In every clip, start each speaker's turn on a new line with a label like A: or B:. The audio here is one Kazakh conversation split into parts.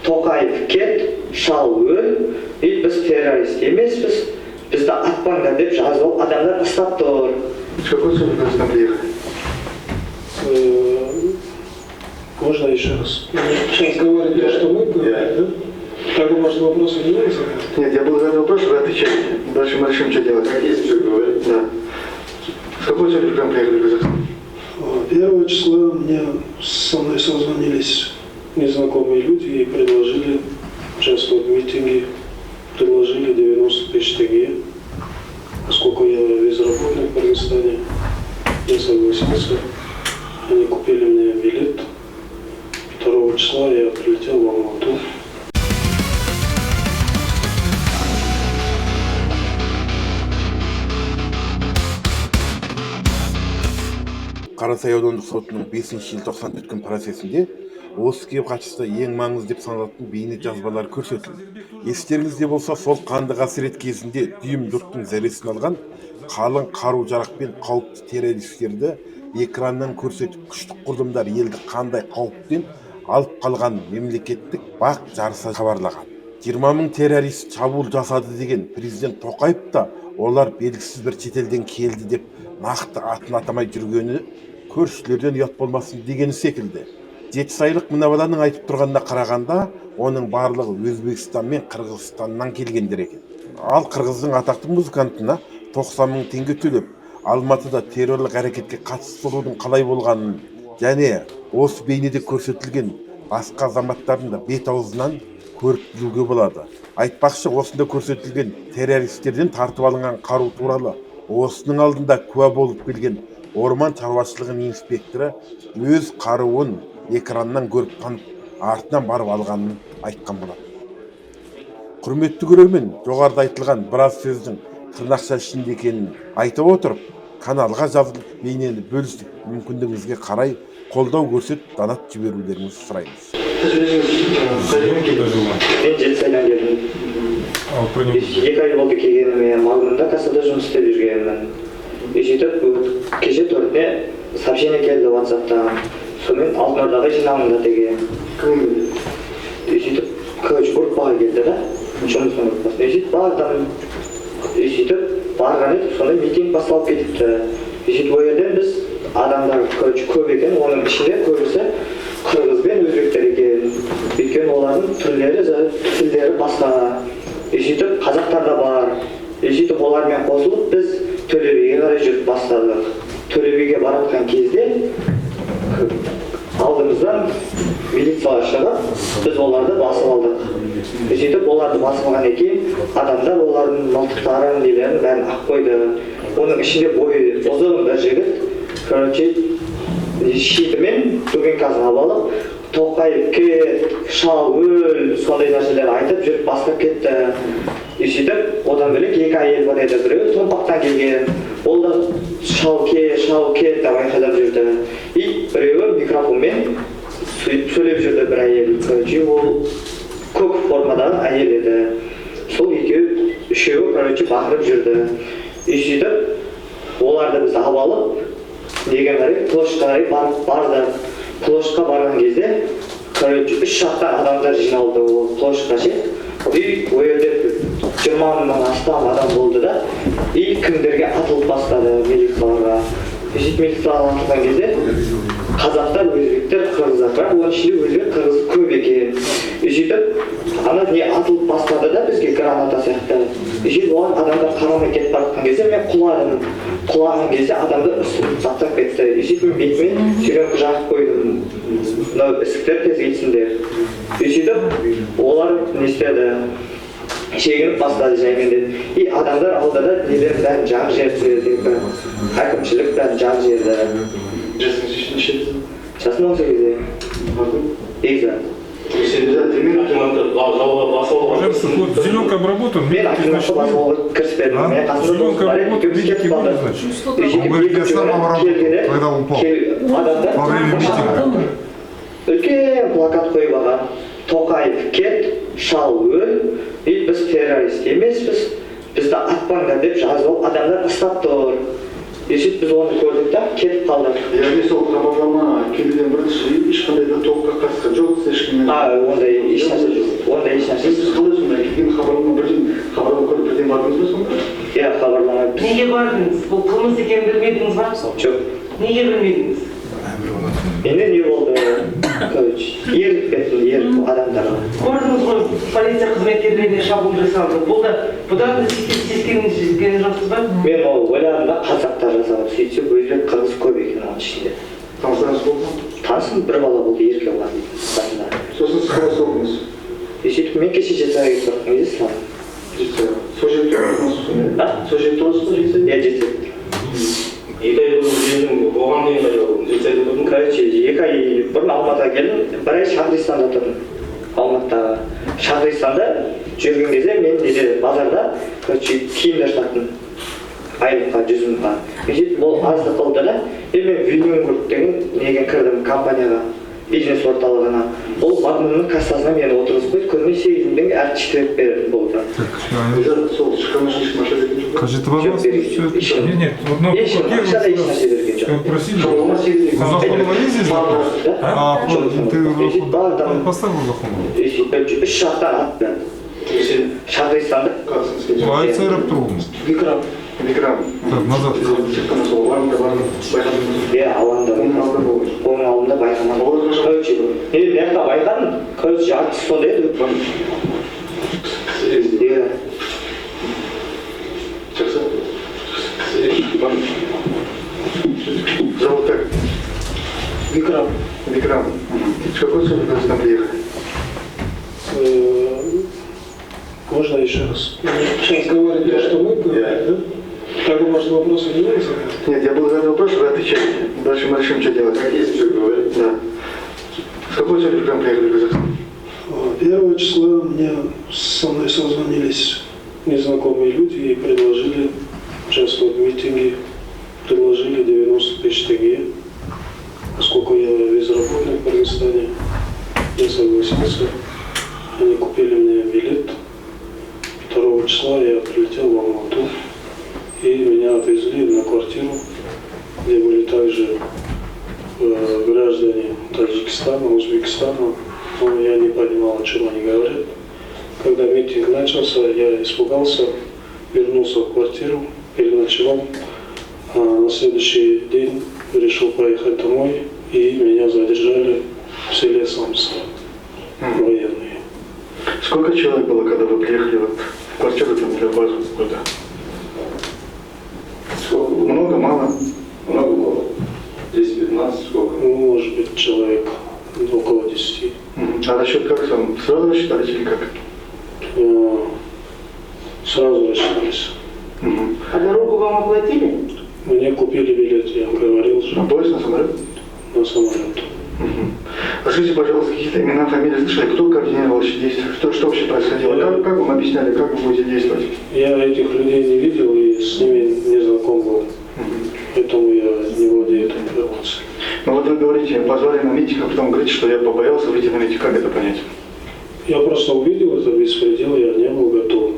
A: Тоқаев кет, шал өл, біз террорист емеспіз, бізді атпаңдар деп жазып адамдар ұстап тұр.
B: С какой целью вы сюда приехали?
C: Можно еще раз? Сейчас говорить то, что мы говорим, да? Так у вас вопросы не есть?
B: Нет, я буду задать вопрос, вы отвечаете. Дальше мы решим, что делать.
D: Как есть что говорить?
B: Да. С какой целью вы к нам приехали в Казахстан?
C: 1 числа со мной созвонились незнакомые люди и предложили участвовать в митинге. Предложили 90 тысяч тенге. Поскольку я безработный в Кыргызстане, я согласился. Они купили мне билет. 2 числа я прилетел в Алмату.
E: Қарасай аудандық сотының 5 желтоқсан өткен процесінде осы іске қатысты ең маңызды деп саналатын бейне жазбалар көрсетілді. Естеріңізде болса, сол қанды қасірет кезінде дүйім жұрттың зәресін алған қалың қару-жарақпен қауіпті террористерді экраннан көрсетіп, күштік құрдымдар елді қандай қауіптен алып қалған мемлекеттік бақ жарыса хабарлаған. 20 000 террорист шабуыл жасады деген президент Тоқаев та олар белгісіз бір шетелден келді деп нақты атын атамай жүргені көршілерден ұят болмасын дегені секілді. Жетісайлық мына баланың айтып тұрғанына қарағанда, оның барлығы Өзбекстан мен Қырғызстаннан келгендер екен. Ал қырғыздың атақты музыкантына 90 000 теңге төлеп, Алматыда террорлық әрекетке қатыстырудың қалай болғанын және осы бейнеде көрсетілген басқа азаматтардың да бет аузынан көріп білуге болады. Айтпақшы, осында көрсетілген террористерден тартып алынған қару туралы осының алдында куә болып келген орман шаруашылығының инспекторы өз қаруын экраннан көріп танып, артынан барып алғанын айтқан болады. Құрметті көрермен, жоғарыда айтылған біраз сөздің тырнақша ішінде екенін айтып отырып, каналға жазылып бейнені бөлісіп, мүмкіндігіңізге қарай қолдау көрсетіп, донат жіберулеріңізді сұраймыз.
A: Мен Жетісайдан келдім. 2 ай болды келгеніме, Магнумда кассада жұмыс істеп жүргенмін. Сөйтіп, кеше 4-не сообщение келді WhatsApp-та. Сонымен Алтын Ордаға жиналыңдар деген. Сөйтіп, группаға келді да, жұмыстың группасына. Сөйтіп, бардым. Сөйтіп, барған едік, сонда митинг басталып кетіпті. Сөйтіп, ол жерден біз адамдар көп екен, оның ішінде көбісі қырғыз бен өзбектер екен. Өйткені олардың тілдері басқа. Сөйтіп, қазақтар да бар. Сөйтіп, олармен қосылып, біз Төлебиге қарай жүріп бастадық. Төлебиге баратқан кезде алдымыздан милиция шығып, біз оларды басып алдық. Сөйтіп, оларды басып алғаннан кейін адамдар олардың мылтықтарын, нелерін бәрін ақ қойды. Оның ішінде бойы ұзын бір жігіт, шитімен дубинкасын алып, Тоқаев кет, шал өл, сондай нәрселер айтып жүріп бастап кетті. Сөйтіп, одан бөлек 2 әйел бар еді, біреуі Томпақтан келген. Ол да шал кет деп айқайлап жүрді. Біреуі микрофонмен сөйлеп жүрді бір әйел. Ол көк формадағы әйел еді. Сол үшеуі бақырып жүрді. Сөйтіп, оларды біз алып алып, деген қарай площадьқа қарай барды. Площадьқа барған кезде 3 жақтан адамдар жиналды ол площадьқа ше. Ол жерде 20 000-нан астам адам болды да, кімдерге атылып бастады милицияларға. Сөйтіп, милицияларға атылған кезде қазақтар, өзбектер, қырғыздар бар, оның ішінде өзбек, қырғыз көп екен. Сөйтіп, ана не атылып бастады да бізге граната сияқты. Сөйтіп, оған адамдар қарамай кетіп баратқан кезде мен құлаған кезде адамдар үстімді саттап кетті. Сөйтіп, бетімен сүйрен жағып қойдым. Мынау ісіктер тез кетсіндер. Сөйтіп, олар не істеді? Шегініп бастады жаймен деді. Адамдар алдыда нелерін бәрін жақ жерді, әкімшілік бәрін жақ жерді.
B: Жасыңыз нешеде?
A: Жасым 18-де. Егза.
F: Зеленка обработан,
A: мен акиматқа басып кіріспедім. Мен қасында достар еді, кетіп қалды. Үлкен плакат қойып алған. Тоқаев кет, шал өл, біз террорист емеспіз, бізді атпаңдар деп жазып адамдар ұстап тұр. Сөйтіп, біз оны көрдік та, кетіп қалдық.
B: Яғни сол хабарлама келген бірінші ешқандай да тоққа қатысқан жоқ, ешкіммен.
A: Ондай ешнәрсе жоқ.
D: бардыңыз? Бұл қылмыс екенін білмедіңіз ба?
A: Жоқ.
D: Неге білмедіңіз?
A: Енді не болды? Еріп кеттім, еріп адамдарға.
D: Көрдіңіз ғой, полиция қызметкерлеріне шабуыл жасалды. Бұдан да сескенген жоқсыз ба?
A: Мен ол ойладым да қазақтар жасады. Сөйтсем өзбек қырғыз көп екен оның ішінде.
B: Таныстарыңыз болды ма?
A: Танысым бір бала болды, ерке бала дейді.
B: Сосын сіз қалай соғдыңыз?
A: Сөйтіп мен кеше жетісайға кетіп тұрдым, не дейсің?
B: Жетісайға. Сол жерде тұрасыз ба? Сол жерде тұрасыз ба жетісайда?
A: Иә, жетісайда.
G: 2 ай бұрын келдім, оған дейін қайда болдым? Жетісайда тұрдым.
A: Короче, 2 ай бұрын Алматыға келдім, 1 ай Шахристанда тұрдым. Алматыдағы. Шахристанда жүрген кезде мен неде базарда киімдер саттым. Айлыққа, 100 мыңға. Мен сөйтіп ол азды қылды да, мен Вильнюс деген неге кірдім компанияға, бизнес орталығына. Ол вагонның кассасына мені отырғызып қойды, күніне 8 мың теңге әртіштіріп берді болды.
B: Сол шыққан машина берген жоқ.
F: Скажите, пожалуйста, все это. Нет, ну,
A: Ақшада еш нәрсе берген жоқ.
F: просили.
B: Жолыма 8
F: Захонова ездили? А,
A: Бардым.
F: поставил Захонова.
A: 3 жақтан атты. Шахристанда.
F: Айцеров трудно.
B: Экран.
F: Так, назад.
B: Шыққан сол алаңда бардым. Байқадым.
A: Иә, алаңда.
B: Оның алдында болды.
A: Оның алдында байқамадым. Короче, мен мына байқадым. Короче, артист сондай еді. Иә.
B: Жақсы. Зовут как? Викрам. С какой целью вы там приехали?
C: Можно еще раз? Сейчас говорить то, что мы говорим, да? Так, может, вопросы не есть?
B: Нет, я буду задать вопрос, вы отвечаете. Дальше мы решим, что делать.
G: Как есть что говорить?
B: Да. С какой целью вы к нам приехали в Казахстан?
C: 1 числа со мной созвонились незнакомые люди и предложили участвовать в митинге, предложили 90 тысяч тенге. Поскольку я безработный в Кыргызстане, я согласился. Они купили мне билет. 2 числа я прилетел в Алмату, и меня отвезли на квартиру, где были также граждане Таджикистана, Узбекистана. Но я не понимал, о чем они говорят. Когда митинг начался, я испугался, вернулся в квартиру, переночевал. А на следующий день решил поехать домой, и меня задержали в селе Самса, военные.
B: Сколько человек было, когда вы приехали вот в квартиру, там, для базу какой-то?
G: Сколько?
B: Много, мало?
G: Много было. 10-15, сколько?
C: Ну, может быть, человек около 10.
B: А расчет как сам? Сразу рассчитались или как?
C: Сразу рассчитались.
D: А дорогу вам оплатили?
C: Мне купили билет, я вам говорил же,
B: На поезд, на самолет?
C: на самолет.
B: Расскажите, пожалуйста, какие-то имена, фамилии слышали? Кто координировал эти действия? Что вообще происходило? Как вам объясняли, как вы будете действовать?
C: Я этих людей не видел и с ними не знаком был. Поэтому я не владею этой информацией.
B: Ну вот вы говорите, позвали на митинг, а потом говорите, что я побоялся выйти на митинг. Как это понять?
C: Я просто увидел это беспредел, я не был готов.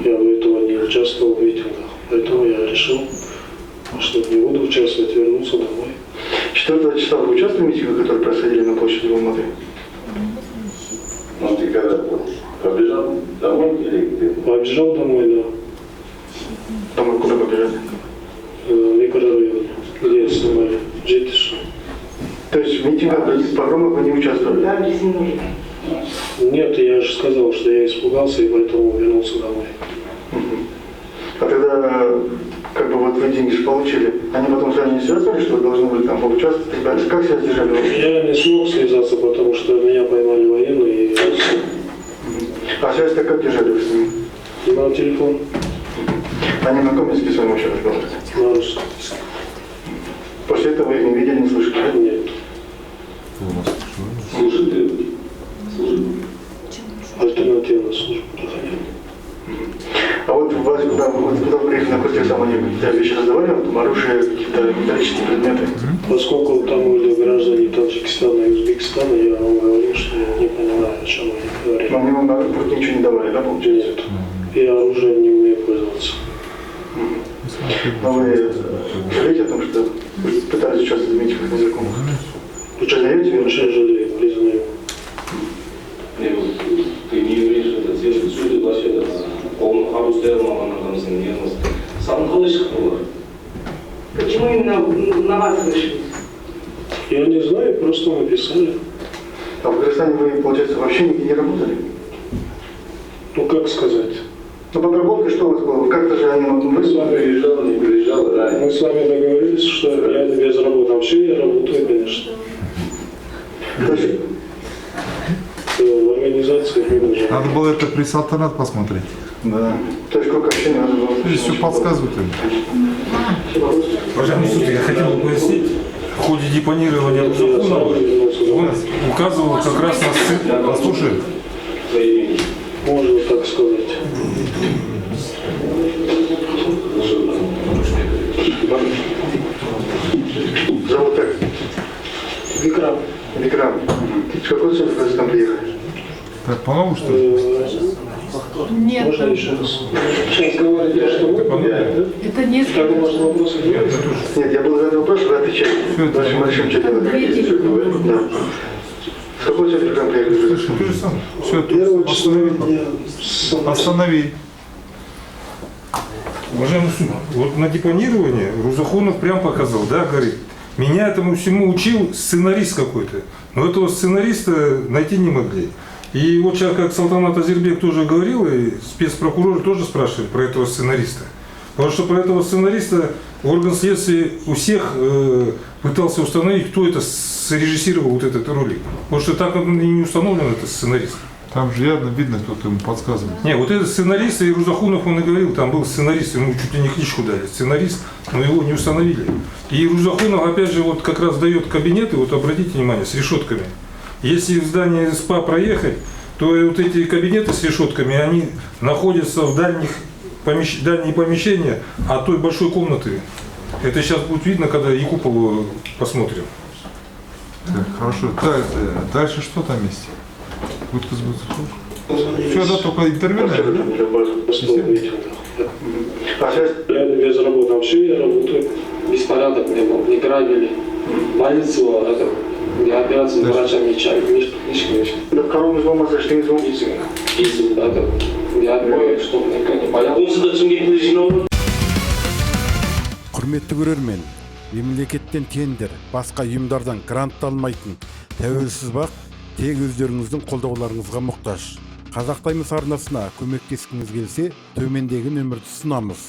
C: Я до этого не участвовал в митингах. Поэтому я решил, что не буду участвовать, вернуться домой.
B: 4 числа вы участвовали в митингах, которые происходили на площади в Алматы?
G: Ну, ты когда побежал домой или где?
C: Побежал домой, да.
B: Домой куда побежали?
C: В микрорайоне, где снимали Джетиш.
B: То есть в митингах, в погромах вы не участвовали?
D: Да, объяснили.
C: Нет, я же сказал, что я испугался и поэтому вернулся домой.
B: А тогда, как бы вот вы деньги же получили, они потом с вами не связывали, что вы должны были там поучаствовать? Ребята, как себя держали?
C: Я не смог связаться, потому что меня поймали военные и
B: А связь-то как держали вы с ними?
C: на телефон,
B: Они на каком языке с вами вообще разговаривали?
C: на русском.
B: После этого вы их не видели, не слышали? Да?
C: Нет.
G: Служили?
C: Альтернативную службу проходил.
B: А вот вас, куда вы приехали на квартиру, там они какие-то вещи раздавали, там оружие, какие-то металлические предметы?
C: Поскольку там были граждане Таджикистана и Узбекистана, я вам говорил, что я не понимаю, о чем они говорят.
B: Но они вам на руку ничего не давали, да, получается?
C: Нет. Я оружием не умею пользоваться.
B: Но вы жалеете о том, что вы пытались участвовать в митингах незаконных? Вы сожалеете вину?
C: Очень жалею, признаю.
G: Ты не имеешь это делать, судят вообще полный хаос, маманың Сам қалай шықты олар?
D: Почему именно на вас вышли?
C: Я не знаю, просто написали.
B: А в Кыргызстане вы, получается, вообще нигде не работали?
C: Ну, как сказать?
B: Ну, подработка что у вас было? Как-то же они
C: Мы с вами
G: не приезжал, да.
C: Мы с вами договорились, что я не без работы. А вообще я работаю, конечно.
B: Значит,
C: В организации менеджера.
F: Надо было это при Салтанат посмотреть.
B: да. То есть сколько вообще не надо было?
F: Здесь все подсказывают им.
H: Уважаемый суд, я хотел бы пояснить, в ходе депонирования Рузакунова он указывал как раз на ссылку.
F: Послушай,
C: Можно так сказать.
B: Зовут как?
C: Викрам.
B: Викрам. С какой целью в Казахстан приехали?
F: так по-новому что ли?
I: Нет,
C: Можно еще раз? Сейчас говорите, что вы, да?
I: это не
C: Как у вас вопросы есть?
B: Нет, я был задать вопрос, вы отвечаете. Дальше мы решим, что делать. Да. С какой целью к нам приехали?
F: Слушай, ты же сам. Все,
C: Первого числа дня
F: останови.
H: Уважаемый суд, вот на депонировании Рузахунов прям показал, да, говорит, меня этому всему учил сценарист какой-то, но этого сценариста найти не могли. И вот сейчас, как Салтанат Азербек тоже говорил, и спецпрокурор тоже спрашивает про этого сценариста. Потому что про этого сценариста орган следствия у всех пытался установить, кто это срежиссировал вот этот ролик. Потому что так он и не установлен, этот сценарист.
F: Там же явно видно, кто-то ему подсказывает.
H: Не, вот этот сценарист, и Рузахунов, он и говорил, там был сценарист, ему чуть ли не книжку дали, сценарист, но его не установили. И Рузахунов, опять же, вот как раз дает кабинеты, вот обратите внимание, с решетками. Если в здание СПА проехать, то вот эти кабинеты с решетками, они находятся в дальние помещения от той большой комнаты. Это сейчас будет видно, когда Якупову посмотрим.
F: Так, хорошо. Дальше что там есть? Все, да, только интервью, наверное, да?
B: А сейчас
C: Я не без работы. Вообще я работаю.
J: Беспорядок не был, не грабили. Больницу, это, я операцию врачам не чаю, книжки.
B: до коровы взлома зашли, взлом.
J: Это, я отбою, чтобы никто не боялся.
G: Осы да Шымкенттің жинауы.
E: Құрметті көрермен, мемлекеттен тендер, басқа ұйымдардан грант алмайтын тәуелсіз бақ тек өздеріңіздің қолдауларыңызға мұқтаж. Қазақ Таймс арнасына көмектескіңіз келсе, төмендегі нөмірді ұсынамыз.